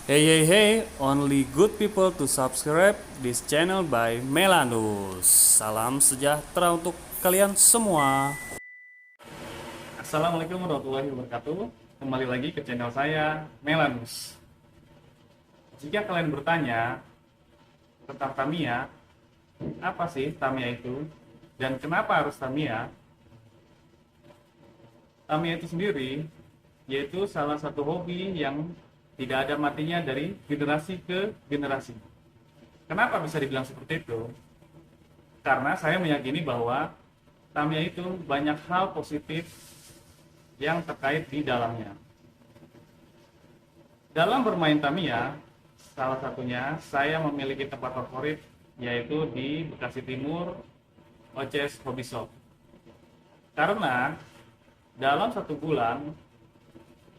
Hey hey hey, only good people to subscribe this channel by Melanus. Salam sejahtera untuk kalian semua. Assalamualaikum warahmatullahi wabarakatuh. Kembali lagi ke channel saya Melanus. Jika kalian bertanya tentang Tamiya, apa sih Tamiya itu dan kenapa harus Tamiya? Tamiya itu sendiri yaitu salah satu hobi yang tidak ada matinya dari generasi ke generasi. Kenapa bisa dibilang seperti itu? Karena saya meyakini bahwa Tamiya itu banyak hal positif yang terkait di dalamnya. Dalam bermain Tamiya, salah satunya saya memiliki tempat favorit yaitu di Bekasi Timur, OCS Hobby Shop. Karena dalam 1 bulan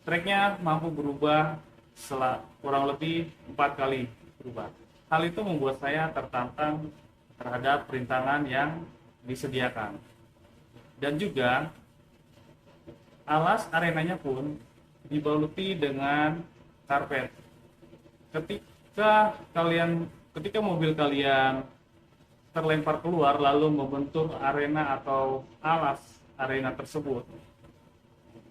tracknya mampu berubah kurang lebih 4 kali berubah. Hal itu membuat saya tertantang terhadap perintangan yang disediakan. Dan juga alas arenanya pun dibaluti dengan karpet. Ketika mobil kalian terlempar keluar lalu membentur arena atau alas arena tersebut,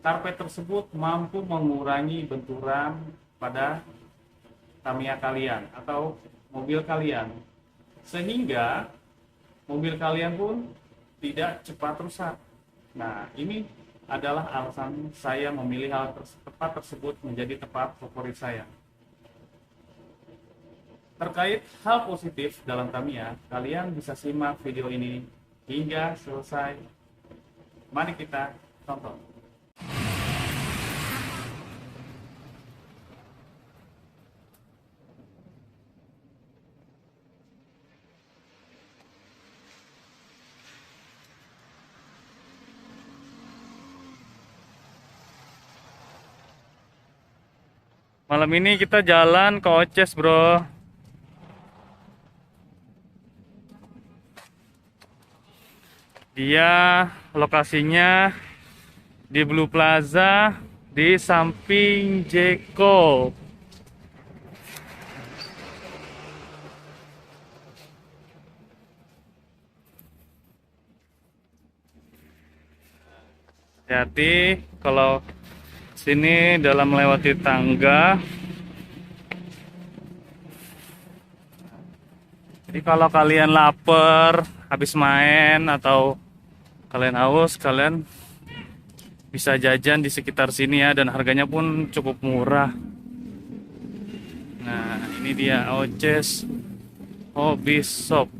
karpet tersebut mampu mengurangi benturan pada Tamiya kalian atau mobil kalian, sehingga mobil kalian pun tidak cepat rusak. Nah, ini adalah alasan saya memilih tempat tersebut menjadi tempat favorit saya. Terkait hal positif dalam Tamiya, kalian bisa simak video ini hingga selesai. Mari kita tonton. Malam ini kita jalan ke Oces, bro. Dia lokasinya di Blue Plaza di samping Jeko. Hati kalau sini dalam melewati tangga. Jadi kalau kalian lapar habis main atau kalian haus, kalian bisa jajan di sekitar sini ya, dan harganya pun cukup murah. Nah, ini dia OCS Hobby Shop.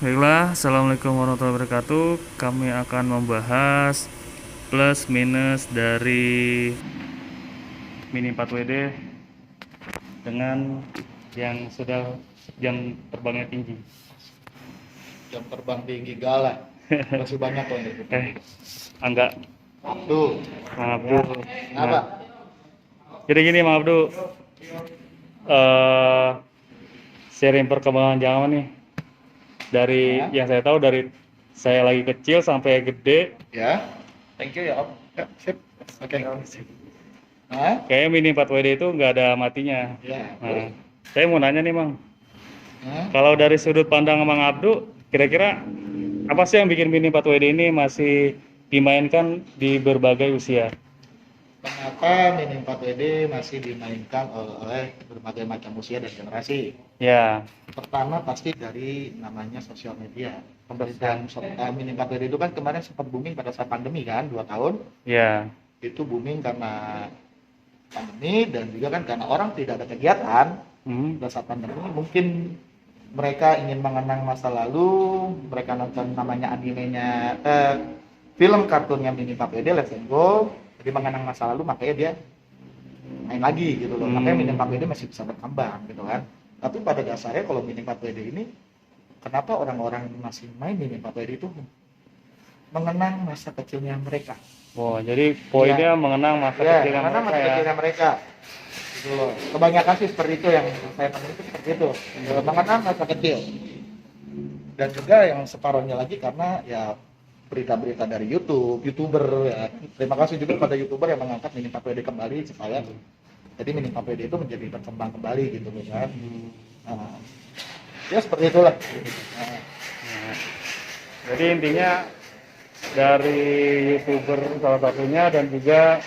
Baiklah, assalamualaikum warahmatullahi wabarakatuh. Kami akan membahas plus minus dari Mini 4WD dengan yang sudah jam terbangnya tinggi. Jam terbang tinggi galak masih banyak loh ini. Enggak. Tuh, Maaf Abdul. apa? Jadi gini, Maaf Abdul. Eh sharing perkembangan zaman nih. Dari yang saya tahu, dari saya lagi kecil sampai gede. Ya, thank you ya Om. Ya, sip. Oke. Nah, Kayaknya Mini 4WD itu nggak ada matinya. ya. Nah, saya mau nanya nih, Mang. Nah, Kalau dari sudut pandang Mang Abdu, kira-kira apa sih yang bikin Mini 4WD ini masih dimainkan di berbagai usia? kenapa Mini 4WD masih dimainkan oleh berbagai macam usia dan generasi? Ya, Pertama pasti dari namanya sosial media. Pemberitaan Mini 4WD itu kan kemarin sempat booming pada saat pandemi kan, 2 tahun. ya, Itu booming karena pandemi dan juga kan karena orang tidak ada kegiatan. Pada saat pandemi mungkin mereka ingin mengenang masa lalu, mereka nonton namanya animenya, film kartunnya Mini 4WD Let's Go, jadi mengenang masa lalu, makanya dia main lagi gitu loh. Makanya Mini 4WD masih bisa berkembang gitu kan. Tapi pada dasarnya kalau Mini 4WD ini kenapa orang-orang masih main Mini 4WD itu mengenang masa kecilnya mereka. Oh, jadi poinnya mengenang masa kecilnya mengenang mereka masa ya. kecilnya mereka. Gitu loh. Kebanyakan sih seperti itu yang saya temukan itu seperti itu. Mengenang masa kecil. Dan juga yang separuhnya lagi karena ya berita-berita dari YouTube, YouTuber ya. Terima kasih juga pada YouTuber yang mengangkat Mini 4WD kembali supaya jadi Mini 4WD itu menjadi berkembang kembali gitu loh kan. Nah, ya seperti itulah. Nah, Nah, jadi intinya dari YouTuber salah satunya dan juga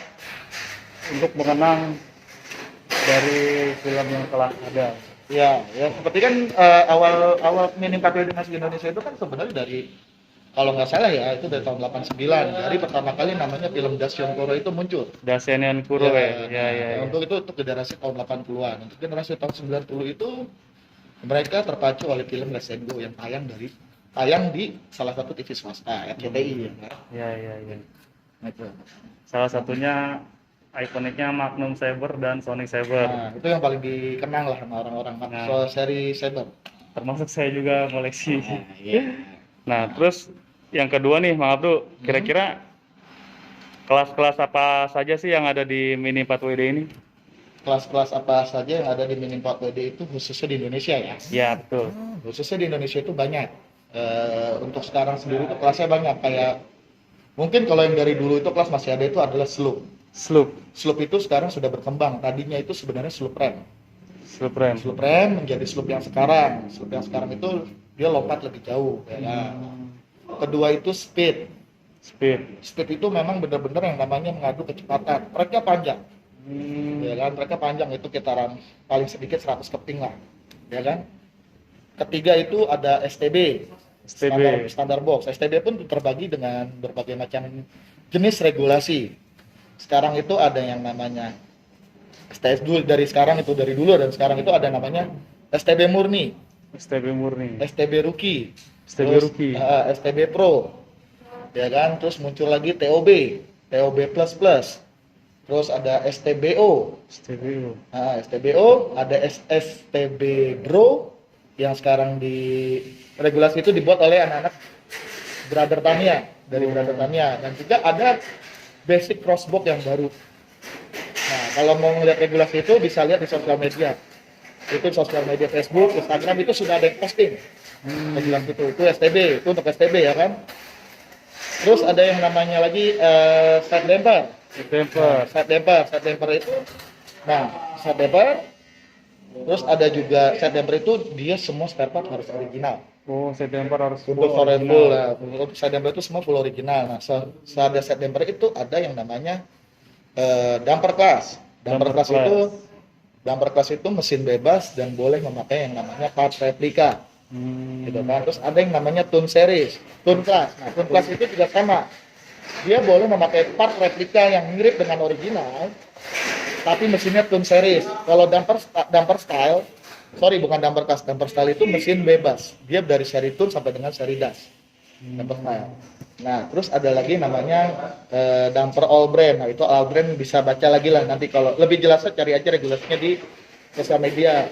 untuk mengenang dari film yang telah ada. ya seperti kan awal Mini 4WD masuk Indonesia itu kan sebenarnya dari kalau nggak salah ya itu dari tahun 89 dari pertama kali namanya film Dasion Koro itu muncul. Dasenian Kuro ya. Ya. Untuk generasi tahun 80-an. Untuk generasi tahun 90 itu mereka terpacu oleh film Dasengo yang tayang di salah satu TV swasta RCTI. Ya. Nah, itu. Salah satunya ikoniknya Magnum Saber dan Sonic Saber. Nah, itu yang paling dikenang lah sama orang-orang soal seri Saber. Termasuk saya juga koleksi. Iya. Nah, terus yang kedua nih, Mang Abdu, kira-kira kelas-kelas apa saja sih yang ada di Mini 4WD ini? Kelas-kelas apa saja yang ada di Mini 4WD itu khususnya di Indonesia ya? Ya, betul. Khususnya di Indonesia itu banyak. Untuk sekarang sendiri itu kelasnya banyak kayak mungkin kalau yang dari dulu itu kelas masih ada itu adalah sloop. Sloop itu sekarang sudah berkembang. Tadinya itu sebenarnya sloop rem. Sloop rem menjadi sloop yang sekarang. Sloop yang sekarang itu dia lompat lebih jauh. Ya. Kedua itu speed. Speed itu memang benar-benar yang namanya mengadu kecepatan. Treknya panjang. Ya kan, treknya panjang itu kitaran paling sedikit 100 keping lah. Ya kan. Ketiga itu ada STB. Standar box. STB pun terbagi dengan berbagai macam jenis regulasi. Sekarang itu ada yang namanya STS dulu dari dulu dan sekarang itu ada namanya STB murni, STB rookie, STB Pro, ya kan, terus muncul lagi TOB plus plus, terus ada STBO, ada STB Bro yang sekarang di regulasi itu dibuat oleh anak-anak Brother Tamiya dari Brother Tamiya dan juga ada basic crossbox yang baru. Nah, kalau mau ngeliat regulasi itu bisa lihat di sosial media. Itu sosial media Facebook, Instagram itu sudah ada yang posting. Regulasi itu STB, itu untuk STB ya kan. Terus ada yang namanya lagi set damper. Set damper itu, set damper. Terus ada juga set damper itu dia semua spare part harus original. Oh, set damper harus untuk full lah. Untuk set damper itu semua full original. Nah, ada set damper itu ada yang namanya damper class. Damper class itu mesin bebas dan boleh memakai yang namanya part replika. Gitu kan. Terus ada yang namanya tune series, tune class. Nah, tune class itu juga sama. Dia boleh memakai part replika yang mirip dengan original, tapi mesinnya tune series. Kalau damper style itu mesin bebas. Dia dari seri tune sampai dengan seri dash. Damper style. Nah, terus ada lagi namanya damper all brand. Nah, itu all brand bisa baca lagi lah nanti kalau lebih jelasnya cari aja regulasinya di sosial media.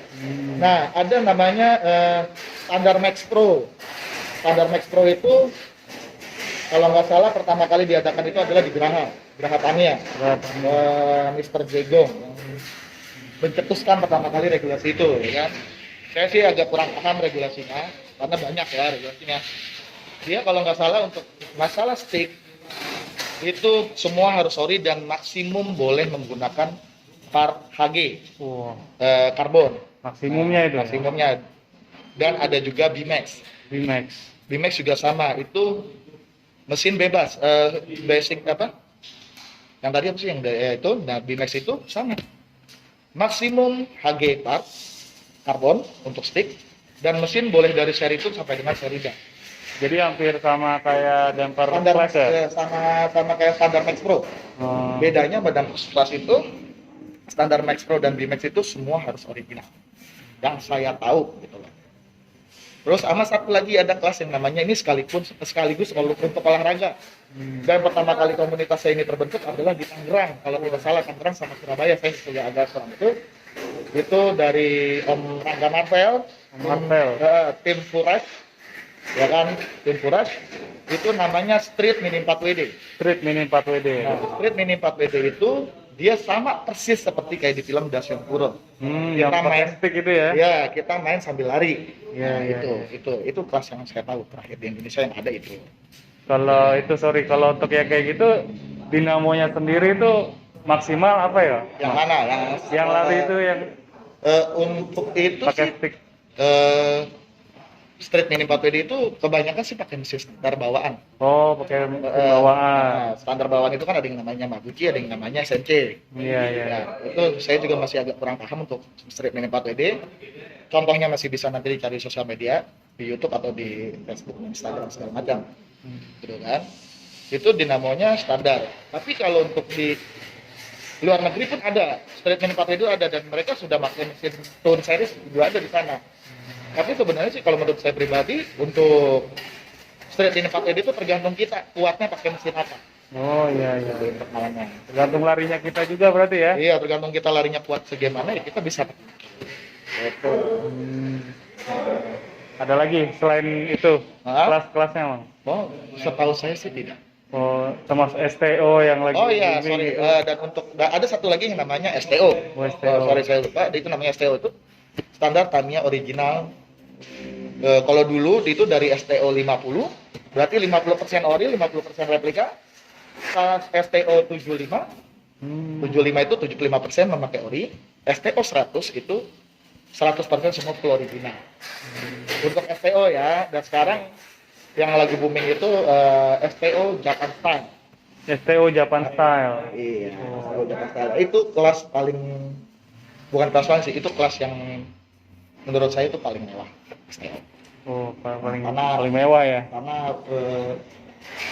Nah, ada namanya Standar Max Pro. Standar Max Pro itu kalau nggak salah pertama kali diadakan itu adalah di Geraha Tamiya. Mr. Jegong mencetuskan pertama kali regulasi itu, ya kan? Saya sih agak kurang paham regulasinya, karena banyak ya regulasinya. Dia kalau nggak salah untuk masalah stick itu semua harus ori dan maksimum boleh menggunakan part HG, karbon. Maksimumnya itu. Maksimumnya. Dan ada juga Bimax. Bimax juga sama, itu mesin bebas, basic apa? Yang tadi apa sih yang itu? Nah, Bimax itu sama. Maksimum HG part karbon untuk stick dan mesin boleh dari seri tune sampai dengan seri dash. Jadi hampir sama kayak damper Standar class ya? sama kayak Standar Max Pro. Bedanya pada Plus itu Standar Max Pro dan Bimax itu semua harus original. Yang saya tahu gitu loh. Terus sama satu lagi ada kelas yang namanya ini sekaligus untuk olahraga. Dan pertama kali komunitas saya ini terbentuk adalah di Tangerang. Kalau tidak salah Tangerang sama Surabaya, saya juga agak kurang itu dari Om Rangga Marvel, tim Furaj, ya kan, tim Courage itu namanya Street Mini 4WD. Street Mini 4WD. Nah, Street Mini 4WD itu dia sama persis seperti kayak di film Dasion Puro. Yang Kita pakai main stick itu ya. Ya, kita main sambil lari. Iya, Nah, iya, itu kelas yang saya tahu terakhir di Indonesia yang ada itu. Kalau itu kalau untuk yang kayak gitu dinamonya sendiri itu maksimal apa ya? Yang mana? Yang lari itu yang Untuk itu pakai sih stick. Street Mini 4WD itu kebanyakan sih pakai mesin standar bawaan. Oh, pakai bawaan. Nah, standar bawaan itu kan ada yang namanya Maguchi, ada yang namanya SNC. Iya, iya. Ya, itu saya juga masih agak kurang paham untuk Street Mini 4WD. Contohnya masih bisa nanti dicari sosial media di YouTube atau di Facebook, Instagram segala macam. Gitu kan. Itu dinamonya standar. Tapi kalau untuk di luar negeri pun ada Street Mini 4WD itu ada, dan mereka sudah pakai mesin Tone Series juga ada di sana. Tapi sebenarnya sih kalau menurut saya pribadi untuk Street Mini 4WD itu tergantung kita kuatnya pakai mesin apa. Oh iya, iya. Untuk malamnya. Tergantung larinya kita juga berarti ya. Iya, tergantung kita larinya kuat segimana ya kita bisa. Gitu. Ada lagi selain itu kelas-kelasnya, Bang? Oh, setahu saya sih tidak. Oh, termasuk STO yang lagi Oh iya, booming sorry. gitu. Dan untuk ada satu lagi yang namanya STO. Oh, STO. Sorry saya lupa. Itu namanya STO itu standar Tamiya original. Kalau dulu itu dari STO 50, berarti 50% ori, 50% replika. STO 75, 75 itu 75% memakai ori. STO 100 itu 100% semua full original. Untuk STO ya, dan sekarang yang lagi booming itu STO Japan Style. STO Japan Style. Iya, STO Japan Style. Itu kelas paling, bukan kelas paling sih, itu kelas yang menurut saya itu paling mewah. STO. Oh, paling Karena- mewah ya. Karena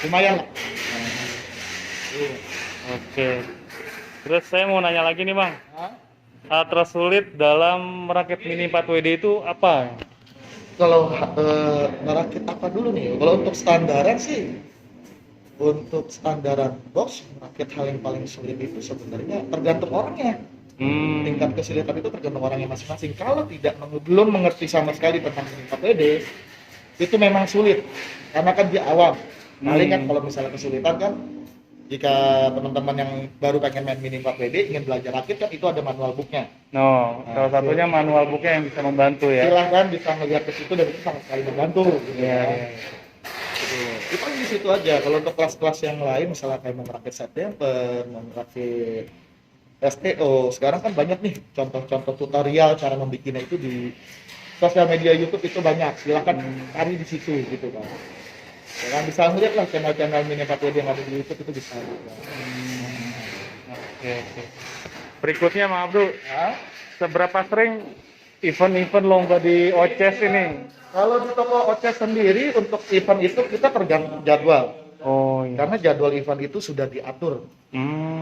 lumayan lah. Oke. Terus saya mau nanya lagi nih, Bang. Hah? Hal tersulit dalam merakit Mini 4WD itu apa? Kalau merakit apa dulu nih? Kalau untuk standaran sih, untuk standaran box merakit hal yang paling sulit itu sebenarnya tergantung orangnya. Tingkat kesulitan itu tergantung orangnya masing-masing. Kalau belum mengerti sama sekali tentang Mini 4WD, itu memang sulit karena kan dia awam. Paling kan kalau misalnya kesulitan kan, jika teman-teman yang baru pengen main Mini 4WD ingin belajar rakit kan itu ada manual booknya. No, salah satunya manual booknya yang bisa membantu ya. Silahkan bisa melihat ke situ dan itu sangat sekali membantu. Gitu Iya, ya. iya. Itu di situ aja. Kalau untuk kelas-kelas yang lain, misalnya kayak merakit set damper, merakit STO, sekarang kan banyak nih contoh-contoh tutorial cara membikinnya itu di sosial media YouTube itu banyak. Silahkan cari di situ gitu kan. Ya kan bisa ngeliat lah channel-channel Mini 4WD yang ada di YouTube itu bisa. Gitu. Oke. Berikutnya, Bang Abdul, Nah, seberapa sering event-event lomba di OCES ini? kalau di toko OCES sendiri untuk event itu kita tergantung jadwal. Oh iya. Karena jadwal event itu sudah diatur.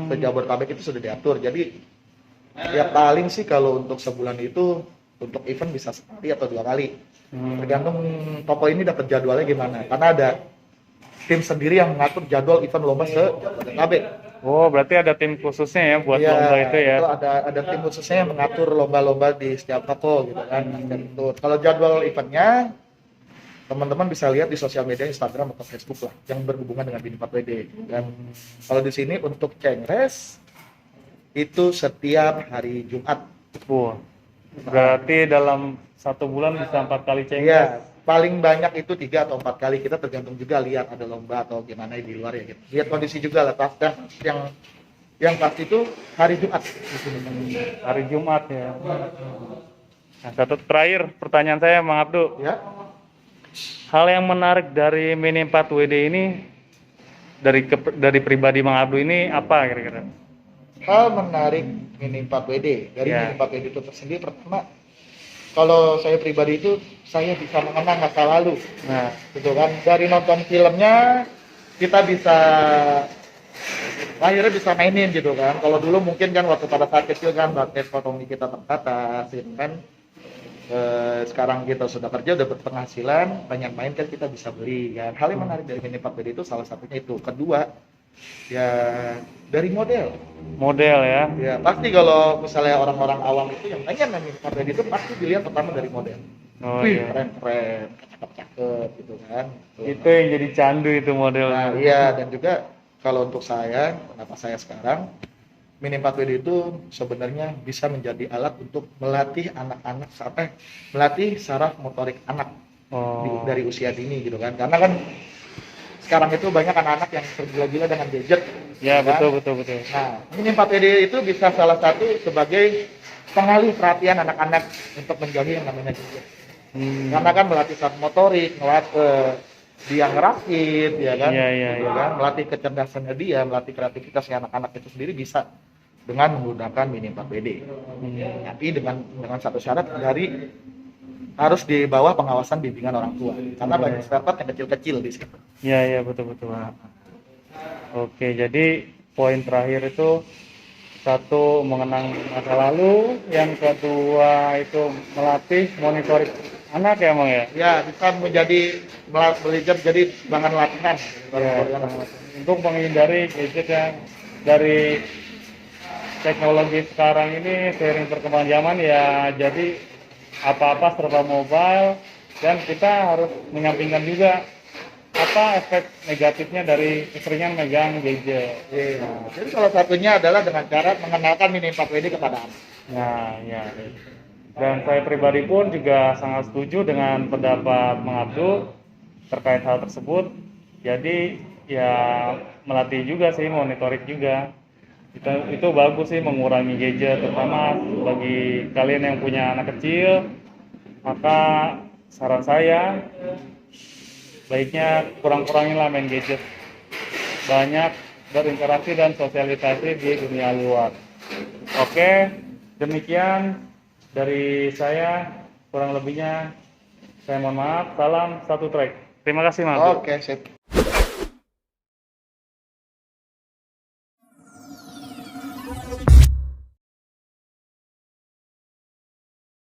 Jabodetabek itu sudah diatur. Jadi ya paling sih kalau untuk sebulan itu untuk event bisa sekali atau 2 kali. Tergantung toko ini dapat jadwalnya gimana. Karena ada tim sendiri yang mengatur jadwal event lomba se-Jabodetabek. Oh, berarti ada tim khususnya ya buat lomba itu ya. Itu ada tim khususnya yang mengatur lomba-lomba di setiap toko gitu kan. Dan itu kalau jadwal eventnya teman-teman bisa lihat di sosial media Instagram atau Facebook lah yang berhubungan dengan Mini 4WD. Dan kalau di sini untuk Cengres itu setiap hari Jumat. Wah. Berarti dalam 1 bulan bisa 4 kali cengkes. Iya, paling banyak itu 3 atau 4 kali. Kita tergantung juga lihat ada lomba atau gimana di luar ya gitu. Lihat kondisi juga lah. Yang pasti itu hari Jumat. Hari Jumat ya. Nah, satu terakhir pertanyaan saya, Bang Abdu. Ya. Hal yang menarik dari Mini 4WD ini dari pribadi Bang Abdu ini apa kira-kira? Hal menarik Mini 4WD dari Ya. Mini 4WD itu tersendiri, pertama kalau saya pribadi itu saya bisa mengenang masa lalu. Nah, Gitu kan, dari nonton filmnya kita bisa akhirnya bisa mainin gitu kan. Kalau dulu mungkin kan waktu pada saat kecil kan budget ekonomi kita terbatas gitu kan. Sekarang kita sudah kerja, udah berpenghasilan, banyak main kan kita bisa beli kan. Hal yang menarik dari Mini 4WD itu salah satunya itu. Kedua, ya dari model. model ya. Ya pasti kalau misalnya orang-orang awam itu yang pengen main Mini 4WD itu pasti dilihat pertama dari model. Oh Wih, iya. keren-keren, cakep-cakep. deket gitu kan. Itu yang jadi candu itu modelnya. Nah, iya, dan juga kalau untuk saya, kenapa saya sekarang Mini 4WD itu sebenarnya bisa menjadi alat untuk melatih anak-anak sampai melatih saraf motorik anak Oh. dari usia dini gitu kan. Karena kan sekarang itu banyak anak-anak yang tergila-gila dengan gadget. Ya, gitu kan. betul. Nah, Mini 4WD itu bisa salah satu sebagai pengalih perhatian anak-anak untuk menjauhi yang namanya gadget. Karena kan melatih saraf motorik, dia ngerakit, ya kan, Iya. gitu kan, melatih kecerdasannya dia, melatih kreativitasnya anak-anak itu sendiri bisa dengan menggunakan Mini 4WD. Tapi dengan satu syarat dari harus di bawah pengawasan bimbingan orang tua, karena banyak spare part yang kecil-kecil di situ. Iya, betul. Oke, jadi poin terakhir itu satu mengenang masa lalu, yang kedua itu melatih monitoring anak ya, Bang ya. Ya, bisa belajar jadi bahan latihan. Ya, untuk menghindari gadget yang dari teknologi sekarang ini seiring perkembangan zaman ya, jadi apa-apa serba mobile, dan kita harus menyampingkan juga apa efek negatifnya dari keseringan megang gadget. Iya. Jadi salah satunya adalah dengan cara mengenalkan Mini 4WD kepada anak. Nah, ya. Dan saya pribadi pun juga sangat setuju dengan pendapat Mang Abdul terkait hal tersebut. Jadi ya melatih juga sih, monitoring juga. Itu bagus sih, mengurangi gadget, terutama bagi kalian yang punya anak kecil. Maka saran saya baiknya kurang-kuranginlah main gadget. Banyak berinteraksi dan sosialisasi di dunia luar. Oke, demikian dari saya, kurang lebihnya saya mohon maaf. Salam satu track. Terima kasih, Mas. Oke, sip.